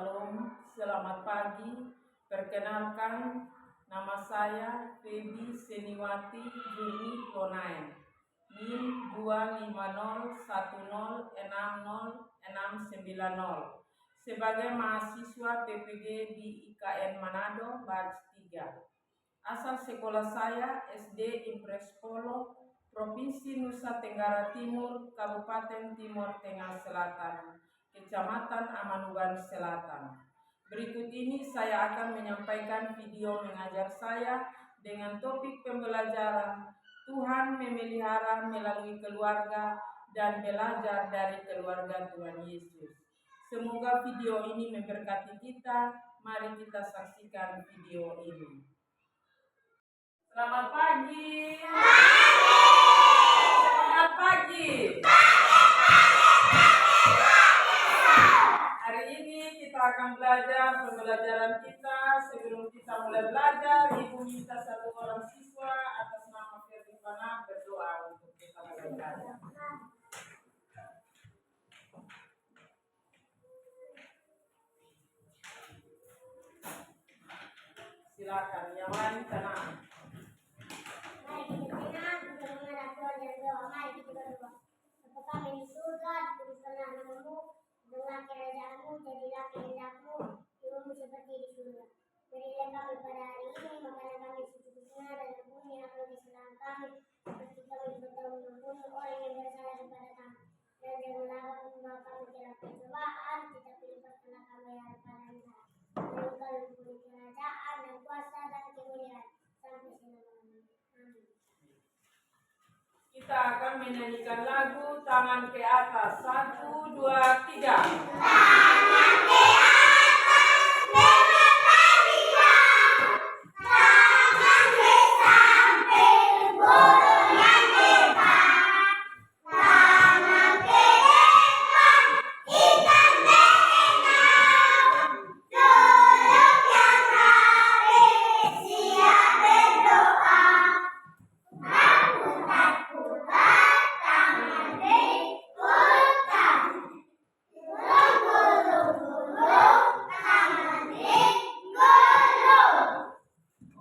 Shalom, selamat pagi. Perkenalkan, nama saya Febi Seniwati Juni Lonain. NIM 25010606090 sebagai mahasiswa PPG di IKN Manado Batch 3. Asal sekolah saya SD Impres Polo, Provinsi Nusa Tenggara Timur, Kabupaten Timur Tengah Selatan, Kecamatan Amanugan Selatan. Berikut ini saya akan menyampaikan video mengajar saya dengan topik pembelajaran Tuhan memelihara melalui keluarga dan belajar dari keluarga Tuhan Yesus. Semoga video ini memberkati kita. Mari kita saksikan video ini. Selamat pagi. Selamat pagi. Hari ini kita akan belajar pembelajaran kita. Sebelum kita mulai belajar, Ibu minta satu orang siswa atas nama Ferdi Pana berdoa untuk kita mulai belajar. Silakan, yang lain tenang. Mari kita tenang untuk menghadap Tuhan dan doa. Mari kita berdoa. Bapa kami di surga, dikuduskanlah namamu, dengan kerajaanmu, jadilah kehendakmu, firman-Mu seperti di surga. Berilah kami pada hari ini makanan kami secukupnya, dan ampuni apa kesalahan kami, seperti kami juga mengampuni orang yang bersalah kepada kami. Dan janganlah membawa kami ke dalam pencobaan, tetapi lepaskanlah kami dari Yang Engkau mempunyai kerajaan dan kuasa dan kemuliaan sampai selama-lamanya. Amin. Kita akan menyanyikan lagu Tangan ke Atas. 1, 2, 3. Tangan ke atas, dengan panggilan. Tangan ke samping, burung yang hebat. Tangan ke depan, ikan berenang. Duduk yang rapi, siap berdoa. Aku takut tangan dikulkan. Gulung-gulung, tangan digulung.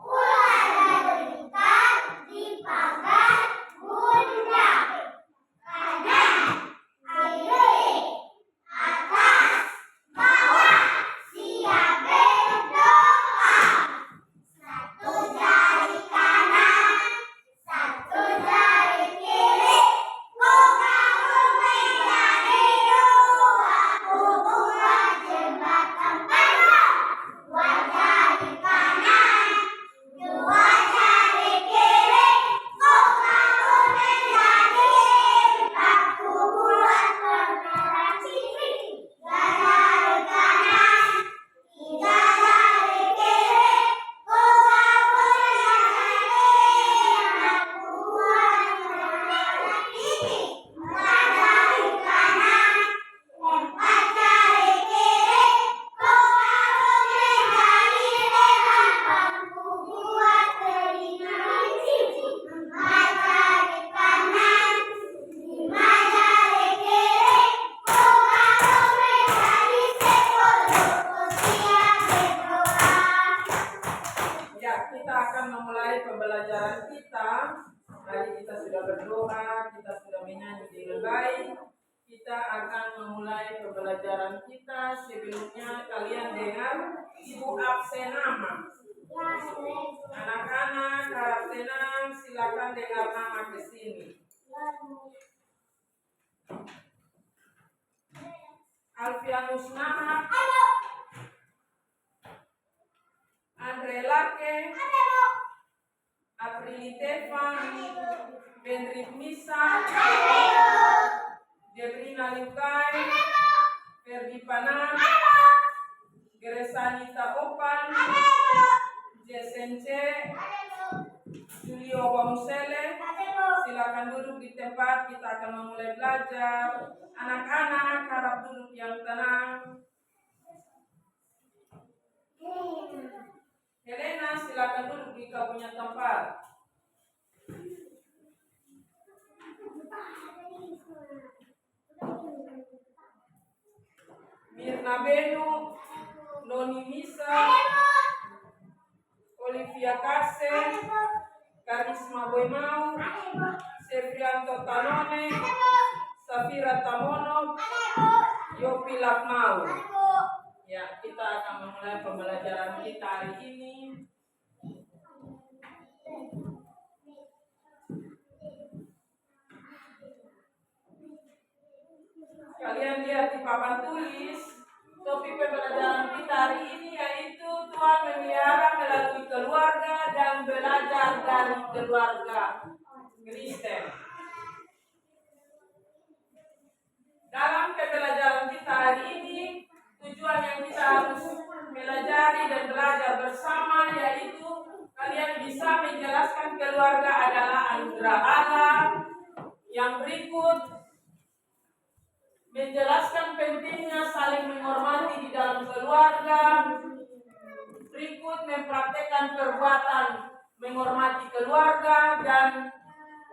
Ular dan ikan dipanggang bunda. Kanan, kiri, atas, bawah, siap berdoa. Satu jari kanan, satu jari kiri, kubangun menjadi dua, kubuat jembatan penuh. Dua jari kanan, dua jari kiri, kubangun menjadi empat, kubuat menara ciri. Tiga jari kanan, tiga jari kiri, kubangun menjadi empat, kubuat menara ciri. Empat jari kanan, empat jari kiri, kubangun menjadi delapan, kubuat telinga ciri. Empat jari kanan, lima jari kiri, kubangun menjadi 10, kusiap berdoa. Ya, kita akan memulai pembelajaran kita. Tadi kita sudah berdoa, kita sudah menyanyi dengan baik. Kita akan memulai pembelajaran kita. Sebelumnya kalian dengar Ibu absen nama. Anak-anak harap tenang, silakan dengar nama ke sini. Alfianus Nahak, Andre Lake, Aprili Tefan, Benrik Misa, Debrina Lukai, Ferdi Panan, Geresanita Opan, Jesence, Julio Bamusele. Silakan duduk di tempat, kita akan memulai belajar. Anak-anak harap duduk yang tenang. Helena, silakan duduk di kau punya tempat. Mirna Benu, Doni Misa, Olivia Kase, Karisma Boymau, Sevrianto Tanone, Safira Tamono, Yopi Lakmau. Ya, kita akan memulai pembelajaran kita hari ini. Kalian lihat di papan tulis, topik pembelajaran kita hari ini yaitu Tuhan memelihara melalui keluarga dan belajar dari keluarga Kristen. Dalam pembelajaran kita hari ini, tujuan yang kita harus pelajari dan belajar bersama yaitu kalian bisa menjelaskan keluarga adalah anugerah Allah. Yang berikut, menjelaskan pentingnya saling menghormati di dalam keluarga. Berikut, mempraktekkan perbuatan menghormati keluarga dan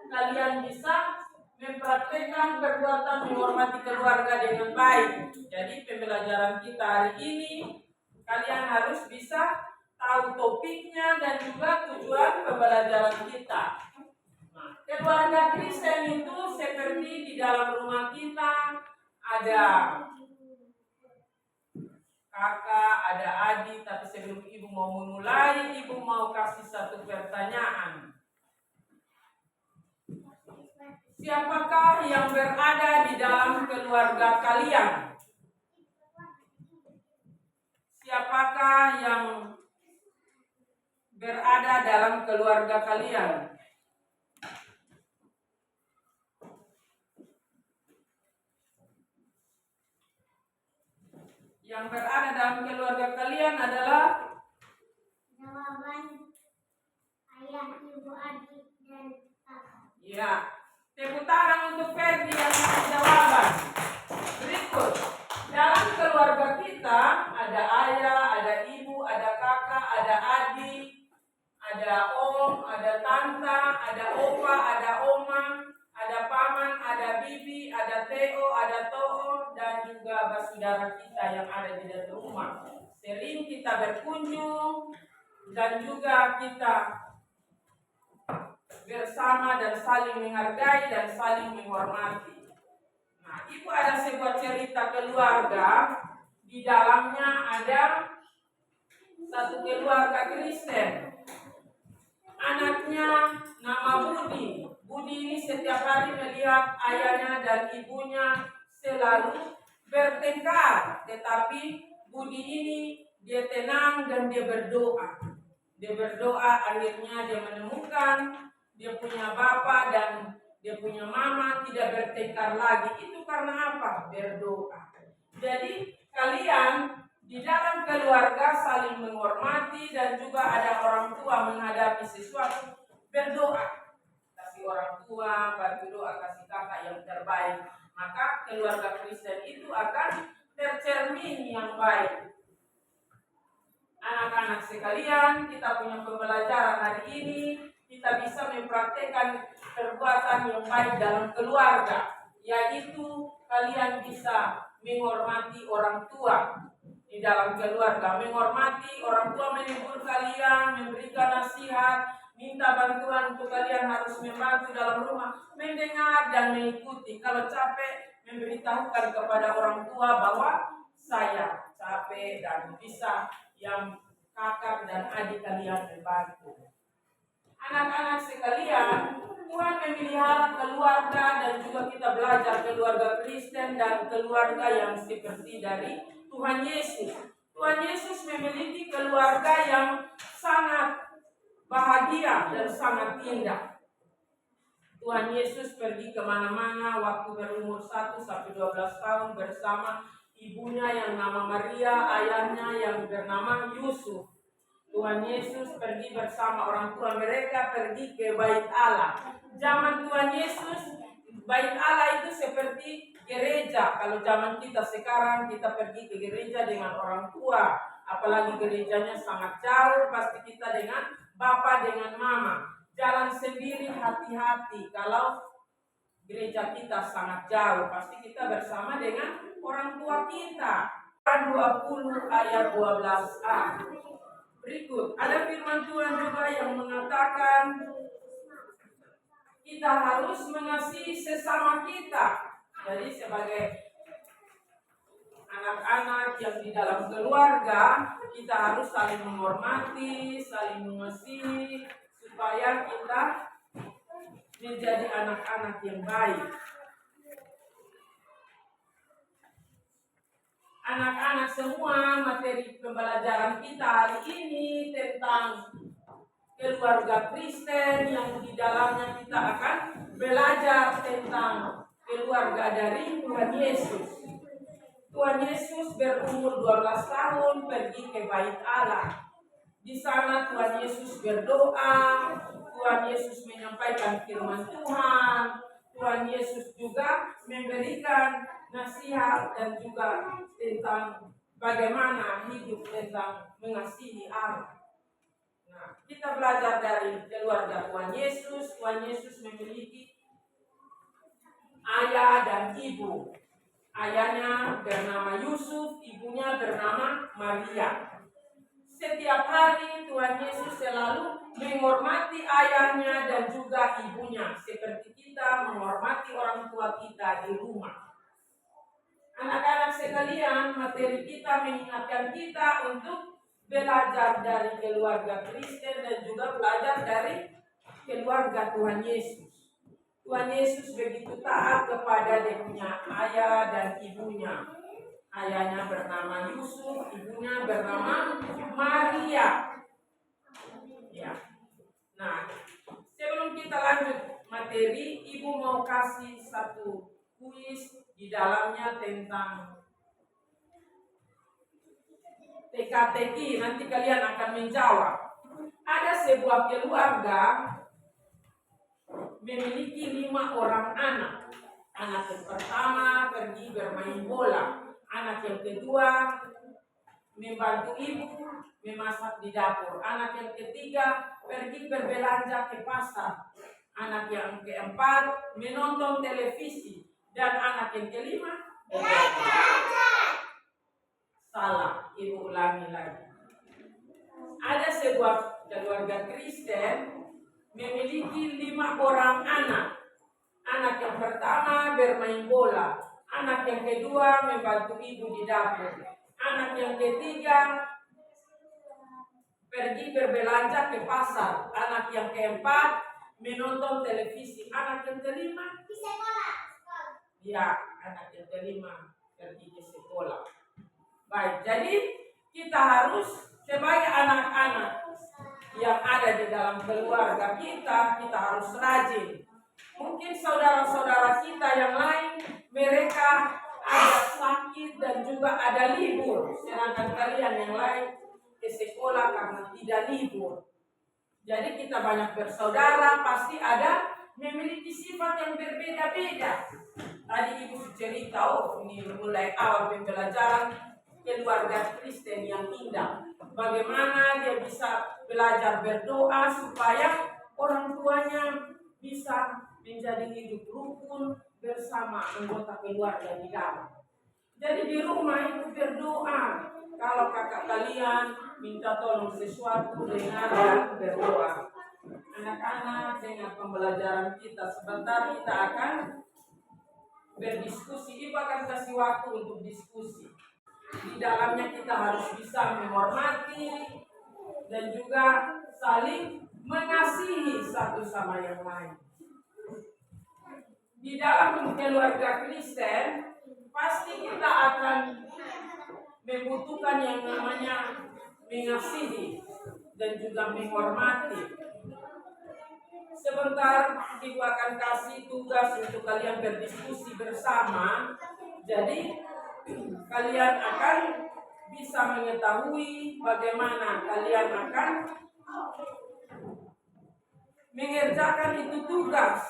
kalian bisa mempraktekkan perbuatan menghormati keluarga dengan baik. Jadi pembelajaran kita hari ini kalian harus bisa tahu topiknya dan juga tujuan pembelajaran kita. Nah, keluarga Kristen itu seperti di dalam rumah kita ada kakak, ada adik, tapi sebelum ibu mau memulai, ibu mau kasih satu pertanyaan. Siapakah yang berada di dalam keluarga kalian? Siapakah yang berada dalam keluarga kalian? Yang berada dalam keluarga kalian adalah jawaban ayah, ibu, adik, dan kakak. ya. Tepuk tangan untuk Ferdi yang kasih jawaban. Berikut, dalam keluarga kita ada ayah, ada ibu, ada kakak, ada adik, ada om, ada tante, ada opa, ada oma, ada paman, ada bibi, ada teo, ada toho, dan juga saudara kita yang ada di dalam rumah. Sering kita berkunjung dan juga kita bersama dan saling menghargai dan saling menghormati. Nah, ibu ada sebuah cerita keluarga. Di dalamnya ada satu keluarga Kristen. Anaknya nama Budi. Budi ini setiap hari melihat ayahnya dan ibunya selalu bertengkar. Tetapi Budi ini dia tenang dan dia berdoa. Dia berdoa, akhirnya dia menemukan dia punya bapak dan dia punya mama tidak bertengkar lagi. Itu karena apa? Berdoa. Jadi kalian di dalam keluarga saling menghormati dan juga ada orang tua menghadapi sesuatu, berdoa. Kasih orang tua, bantu doa, kasih kakak yang terbaik. Maka keluarga Kristen itu akan tercermin yang baik. Anak-anak sekalian, kita punya pembelajaran hari ini. Kita bisa mempraktekkan perbuatan yang baik dalam keluarga, yaitu kalian bisa menghormati orang tua di dalam keluarga. Menghormati orang tua menegur kalian, memberikan nasihat, minta bantuan untuk kalian harus membantu dalam rumah, mendengar dan mengikuti. Kalau capek, memberitahukan kepada orang tua bahwa saya capek dan bisa yang kakak dan adik kalian membantu. Anak-anak sekalian, Tuhan memelihara keluarga dan juga kita belajar keluarga Kristen dan keluarga yang seperti dari Tuhan Yesus. Tuhan Yesus memiliki keluarga yang sangat bahagia dan sangat indah. Tuhan Yesus pergi kemana-mana waktu berumur 1 sampai 12 tahun bersama ibunya yang nama Maria, ayahnya yang bernama Yusuf. Tuhan Yesus pergi bersama orang tua mereka pergi ke Bait Allah. Zaman Tuhan Yesus, Bait Allah itu seperti gereja. Kalau zaman kita sekarang, kita pergi ke gereja dengan orang tua. Apalagi gerejanya sangat jauh, pasti kita dengan bapak, dengan mama. Jalan sendiri, hati-hati. Kalau gereja kita sangat jauh, pasti kita bersama dengan orang tua kita. 20 ayat 12a. Berikut, ada firman Tuhan juga yang mengatakan kita harus mengasihi sesama kita. Jadi sebagai anak-anak yang di dalam keluarga, kita harus saling menghormati, saling mengasihi, supaya kita menjadi anak-anak yang baik. Anak-anak semua, materi pembelajaran kita hari ini tentang keluarga Kristen, yang di dalamnya kita akan belajar tentang keluarga dari Tuhan Yesus. Tuhan Yesus berumur 12 tahun pergi ke Bait Allah. Di sana Tuhan Yesus berdoa, Tuhan Yesus menyampaikan firman Tuhan, Tuhan Yesus juga memberikan nasihat dan juga tentang bagaimana hidup tentang mengasihi Allah. Nah, kita belajar dari keluarga Tuhan Yesus. Tuhan Yesus memiliki ayah dan ibu. Ayahnya bernama Yusuf, ibunya bernama Maria. Setiap hari Tuhan Yesus selalu menghormati ayahnya dan juga ibunya, seperti kita menghormati orang tua kita di rumah. Anak-anak sekalian, materi kita mengingatkan kita untuk belajar dari keluarga Kristen dan juga belajar dari keluarga Tuhan Yesus. Tuhan Yesus begitu taat kepada dia punya ayah dan ibunya. Ayahnya bernama Yusuf, ibunya bernama Maria. Ya. Nah, sebelum kita lanjut materi, ibu mau kasih satu kuis di dalamnya tentang teka-teki. Nanti kalian akan menjawab. Ada sebuah keluarga memiliki 5 orang anak. Anak yang pertama pergi bermain bola. Anak yang kedua membantu ibu memasak di dapur. Anak yang ketiga pergi berbelanja ke pasar. Anak yang keempat menonton televisi. Dan anak yang kelima salah, ibu ulangi lagi. Ada sebuah keluarga Kristen memiliki 5 orang anak. Anak yang pertama bermain bola. Anak yang kedua membantu ibu di dapur. Anak yang ketiga pergi berbelanja ke pasar. Anak yang keempat menonton televisi. Anak yang kelima di sekolah. Ya, anak yang kelima pergi ke sekolah. Baik, jadi kita harus sebagai anak-anak yang ada di dalam keluarga kita harus rajin. Mungkin saudara-saudara kita yang lain, mereka ada sakit dan juga ada libur, sedangkan kalian yang lain ke sekolah karena tidak libur. Jadi kita banyak bersaudara, pasti ada memiliki sifat yang berbeda-beda. Tadi ibu cerita, ini mulai awal pembelajaran keluarga Kristen yang indah. Bagaimana dia bisa belajar berdoa supaya orang tuanya bisa menjadi hidup rukun bersama anggota keluarga di dalam. Jadi di rumah itu berdoa. Kalau kakak kalian minta tolong sesuatu, dengar dan berdoa. Anak-anak, dengan pembelajaran kita sebentar kita akan berdiskusi. Ibu akan kasih waktu untuk diskusi. Di dalamnya kita harus bisa menghormati dan juga saling mengasihi satu sama yang lain. Di dalam keluarga Kristen pasti kita akan membutuhkan yang namanya mengasihi dan juga menghormati. Sebentar ibu akan kasih tugas untuk kalian berdiskusi bersama. Jadi kalian akan bisa mengetahui bagaimana kalian akan mengerjakan itu tugas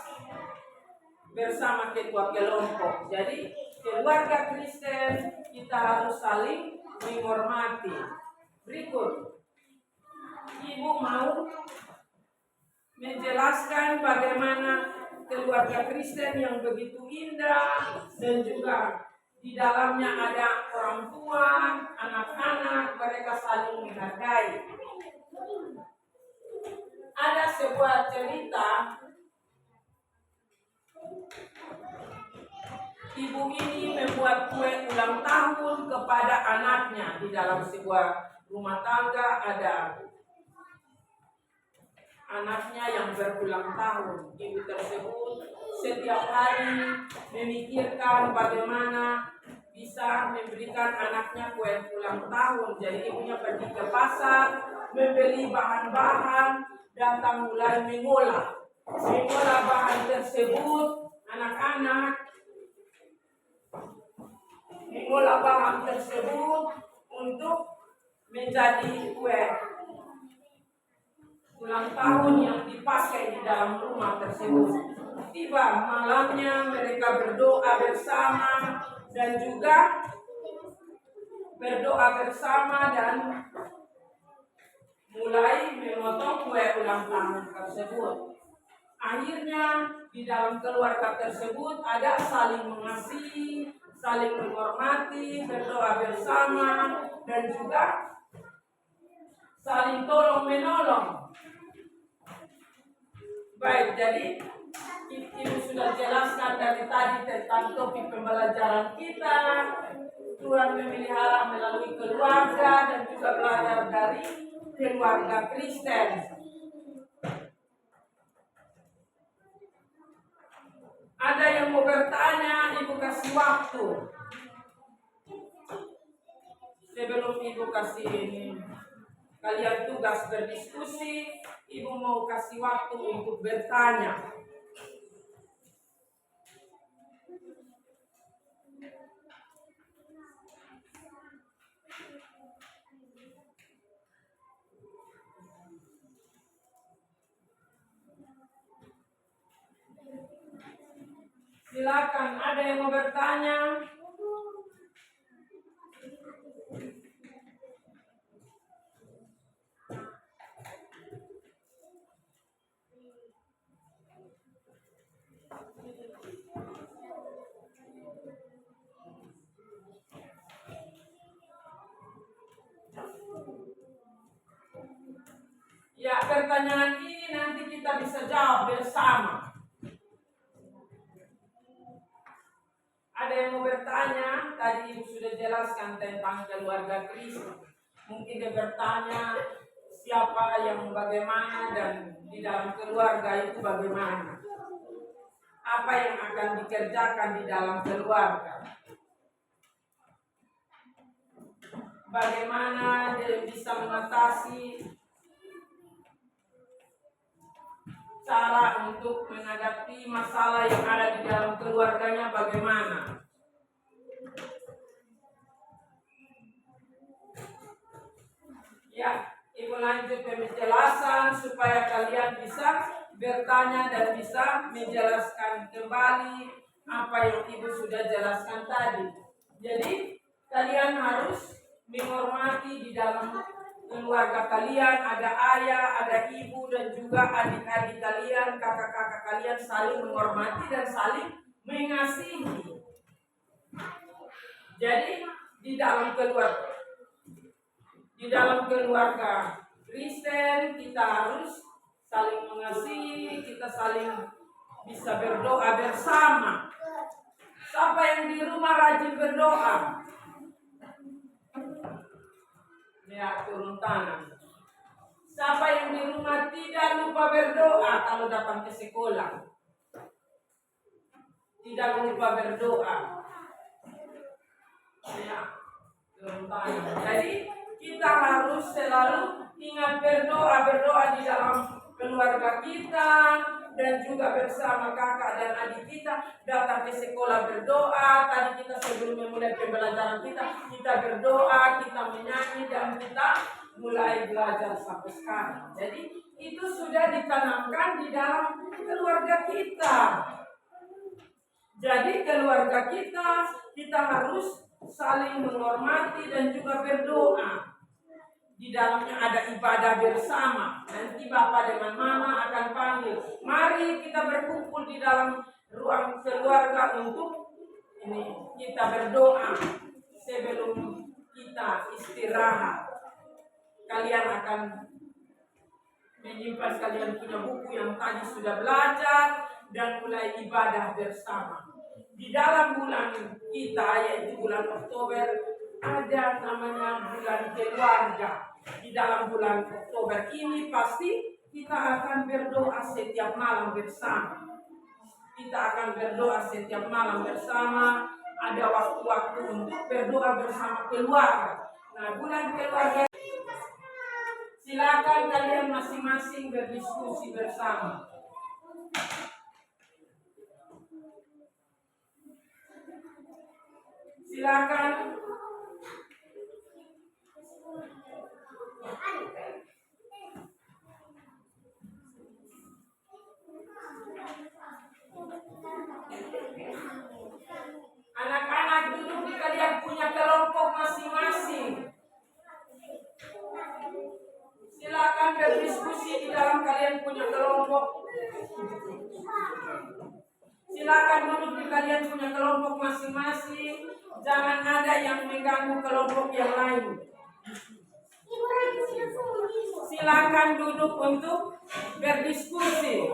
bersama ketua kelompok. Jadi keluarga Kristen kita harus saling menghormati. Berikut, ibu mau menjelaskan bagaimana keluarga Kristen yang begitu indah dan juga Di dalamnya ada orang tua, anak-anak, mereka saling menghargai. Ada sebuah cerita, ibu ini membuat kue ulang tahun kepada anaknya. Di dalam sebuah rumah tangga ada anaknya yang berulang tahun. Ibu tersebut setiap hari memikirkan bagaimana bisa memberikan anaknya kue ulang tahun. Jadi ibunya pergi ke pasar, membeli bahan-bahan, datang mulai mengolah bahan tersebut. Anak-anak mengolah bahan tersebut untuk menjadi kue ulang tahun yang dipakai di dalam rumah tersebut. Tiba malamnya mereka berdoa bersama dan juga berdoa bersama dan mulai memotong kue ulang tahun tersebut. Akhirnya di dalam keluarga tersebut ada saling mengasihi, saling menghormati, berdoa bersama dan juga saling tolong menolong. Baik, jadi Ibu sudah jelaskan dari tadi tentang topik pembelajaran kita. Tuhan memelihara melalui keluarga dan juga belajar dari keluarga Kristen. Ada yang mau bertanya, Ibu kasih waktu. Sebelum Ibu kasih ini kalian tugas berdiskusi, Ibu mau kasih waktu untuk bertanya. Silakan, ada yang mau bertanya? Ya, pertanyaan ini nanti kita bisa jawab bersama. Ada yang mau bertanya? Tadi Ibu sudah jelaskan tentang keluarga Kristen. Mungkin dia bertanya siapa yang bagaimana dan di dalam keluarga itu bagaimana. Apa yang akan dikerjakan di dalam keluarga. Bagaimana dia bisa mengatasi cara untuk menghadapi masalah yang ada di dalam keluarganya bagaimana. Ya, Ibu lanjut penjelasan supaya kalian bisa bertanya dan bisa menjelaskan kembali apa yang Ibu sudah jelaskan tadi. Jadi, kalian harus menghormati di dalam keluarga kalian, ada ayah, ada ibu, dan juga adik-adik kalian, kakak-kakak kalian saling menghormati dan saling mengasihi. Jadi di dalam keluarga Kristen kita harus saling mengasihi, kita saling bisa berdoa bersama. Siapa yang di rumah rajin berdoa? Ya, turun tangan. Siapa yang di rumah tidak lupa berdoa kalau datang ke sekolah? Tidak lupa berdoa. Ya, turun tangan. Jadi kita harus selalu ingat berdoa di dalam keluarga kita dan juga bersama kakak dan adik kita datang ke sekolah berdoa. Tadi kita sebelum memulai pembelajaran kita berdoa, kita menyanyi dan kita mulai belajar sampai sekarang. Jadi itu sudah ditanamkan di dalam keluarga kita. Jadi keluarga kita harus saling menghormati dan juga berdoa. Di dalamnya ada ibadah bersama. Nanti Bapak dengan Mama akan panggil, mari kita berkumpul di dalam ruang keluarga untuk Ini kita berdoa sebelum kita istirahat. Kalian akan menyimpan kalian punya buku yang tadi sudah belajar dan mulai ibadah bersama. Di dalam bulan kita, yaitu bulan Oktober, ada namanya bulan keluarga. Di dalam bulan Oktober ini pasti kita akan berdoa setiap malam bersama. Kita akan berdoa setiap malam bersama. Ada waktu-waktu untuk berdoa bersama keluarga. Nah, bulan keluarga, silakan kalian masing-masing berdiskusi bersama. Silakan. Anak-anak duduk di kalian punya kelompok masing-masing. Silakan berdiskusi di dalam kalian punya kelompok. Silakan duduk di kalian punya kelompok masing-masing. Jangan ada yang mengganggu kelompok yang lain. Silakan duduk untuk berdiskusi.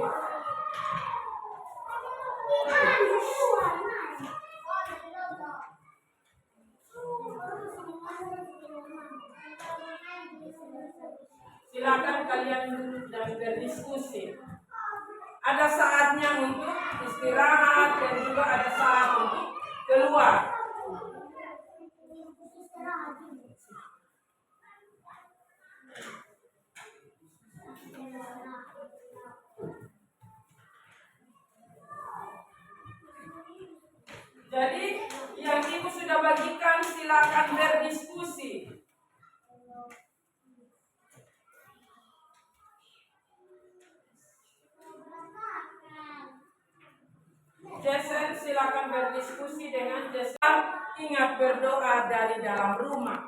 Silakan kalian duduk dan berdiskusi. Ada saatnya untuk istirahat dan juga ada saat untuk keluar. Jadi yang ibu sudah bagikan silakan berdiskusi. Jason silakan berdiskusi dengan Jason. Ingat berdoa dari dalam rumah.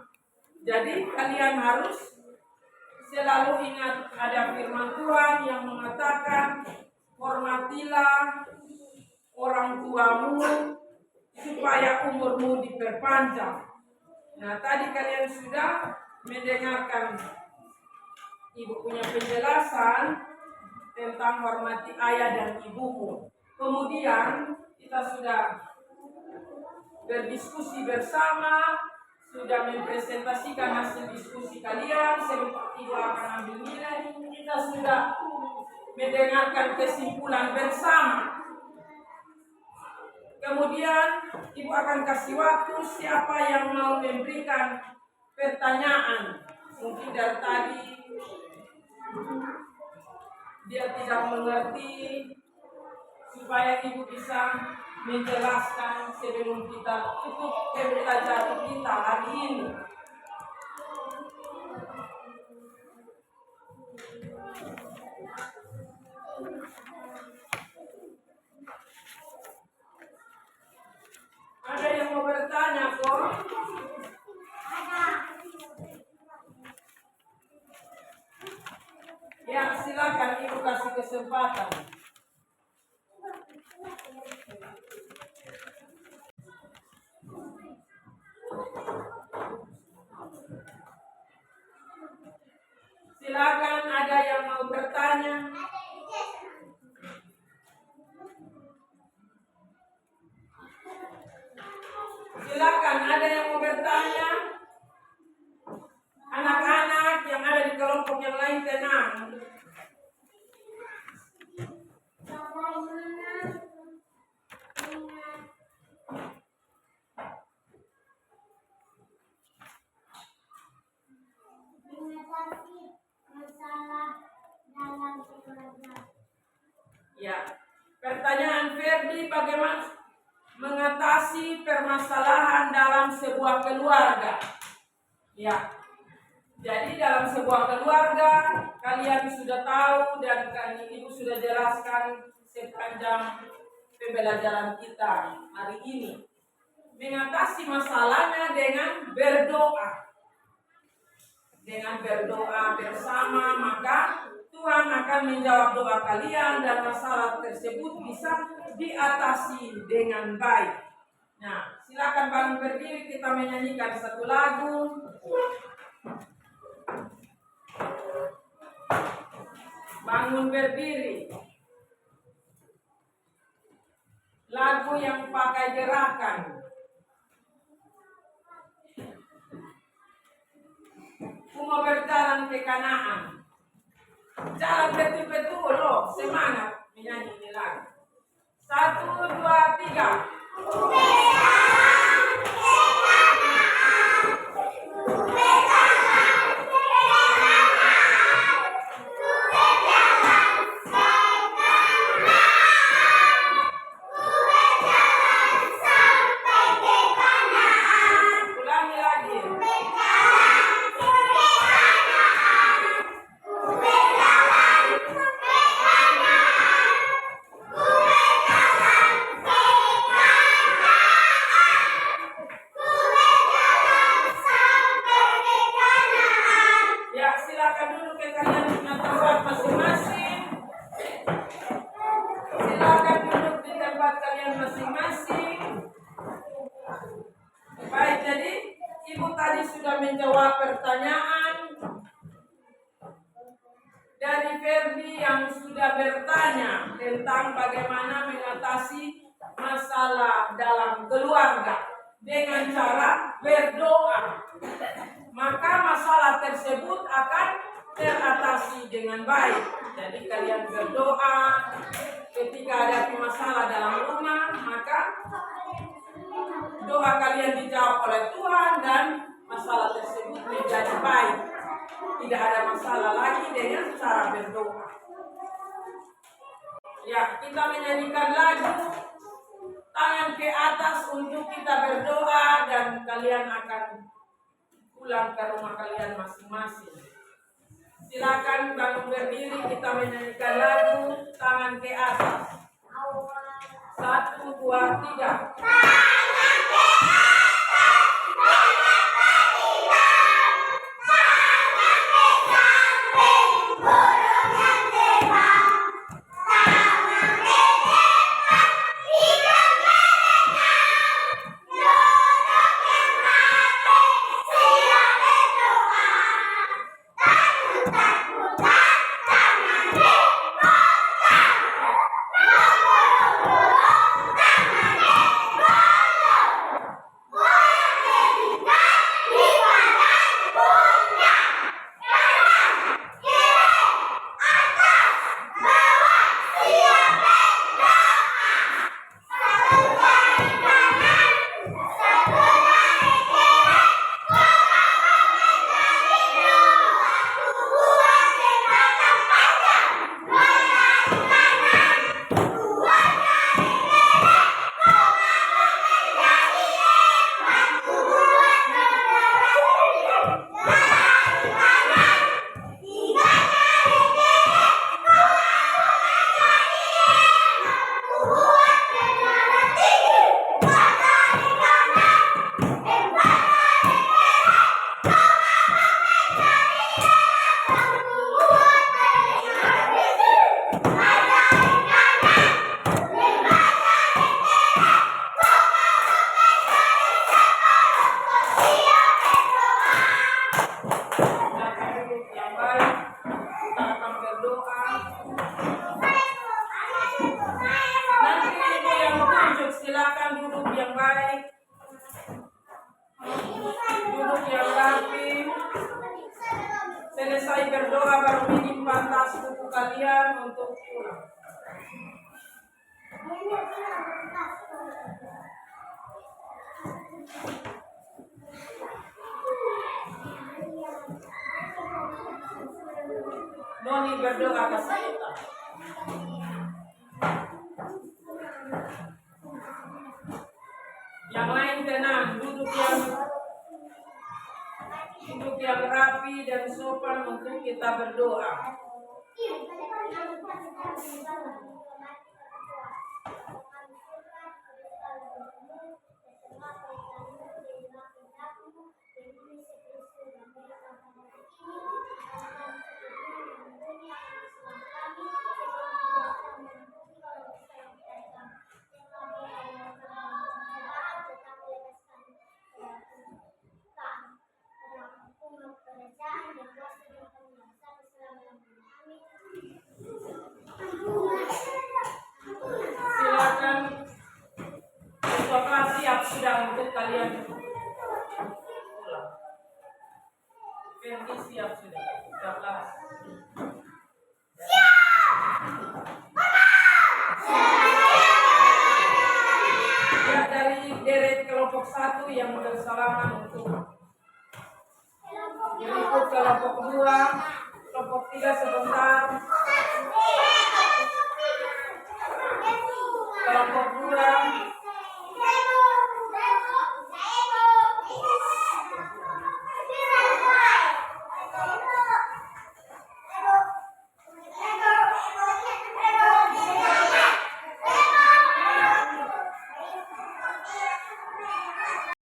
Jadi kalian harus selalu ingat ada firman Tuhan yang mengatakan hormatilah orang tuamu supaya umurmu diperpanjang. Nah, tadi kalian sudah mendengarkan ibu punya penjelasan tentang hormati ayah dan ibumu. Kemudian kita sudah berdiskusi bersama, sudah mempresentasikan hasil diskusi kalian, seperti ibu akan ambil nilai. Kita sudah mendengarkan kesimpulan bersama. Kemudian ibu akan kasih waktu siapa yang mau memberikan pertanyaan. Mungkin dari tadi dia tidak mengerti, supaya ibu bisa menjelaskan sebelum kita tutup pembelajaran kita hari ini. Ada yang mau bertanya kok? Ya, silakan ibu kasih kesempatan. Silakan, ada yang mau bertanya? Silakan, ada yang mau bertanya? Anak-anak yang ada di kelompok yang lain tenang. Ya, pertanyaan Ferdi, bagaimana mengatasi permasalahan dalam sebuah keluarga? Ya, jadi dalam sebuah keluarga kalian sudah tahu dan ibu sudah jelaskan sepanjang pembelajaran kita hari ini. Mengatasi masalahnya dengan berdoa. Dengan berdoa bersama, maka Tuhan akan menjawab doa kalian dan masalah tersebut bisa diatasi dengan baik. Nah, silakan bangun berdiri, kita menyanyikan satu lagu. Bangun berdiri. Lagu yang pakai gerakan. Ku mau berjalan ke Kanaan. Jalan betul-betul loh, semangat menyanyi ini lagu. 1, 2, 3. Ulangi lagi. Ya, silakan duduk ke kalian punya tempat masing-masing. Silakan duduk di tempat kalian masing-masing. Baik, jadi Ibu tadi sudah menjawab pertanyaan dari Ferdi yang sudah bertanya tentang bagaimana mengatasi masalah dalam keluarga dengan cara berdoa. Maka masalah tersebut akan teratasi dengan baik. Jadi kalian berdoa ketika ada masalah dalam rumah, maka doa kalian dijawab oleh Tuhan dan masalah tersebut menjadi baik. Tidak ada masalah lagi dengan cara berdoa. Ya, kita menyanyikan lagu tangan ke atas untuk kita berdoa dan kalian akan pulang ke rumah kalian masing-masing. Silakan bangun berdiri, kita menyanyikan lagu tangan ke atas. 1, 2, 3. Selesai berdoa baru menyimpan tas buku kalian untuk pulang. Noni berdoa kasih kita. Yang lain tenang, duduk yang rapi dan sopan untuk kita berdoa. kalian pulang. Fendi siap sudah. 13. Ya, dari deret kelompok 1 yang bersalaman untuk berikut kelompok 2, kelompok 3 sebentar.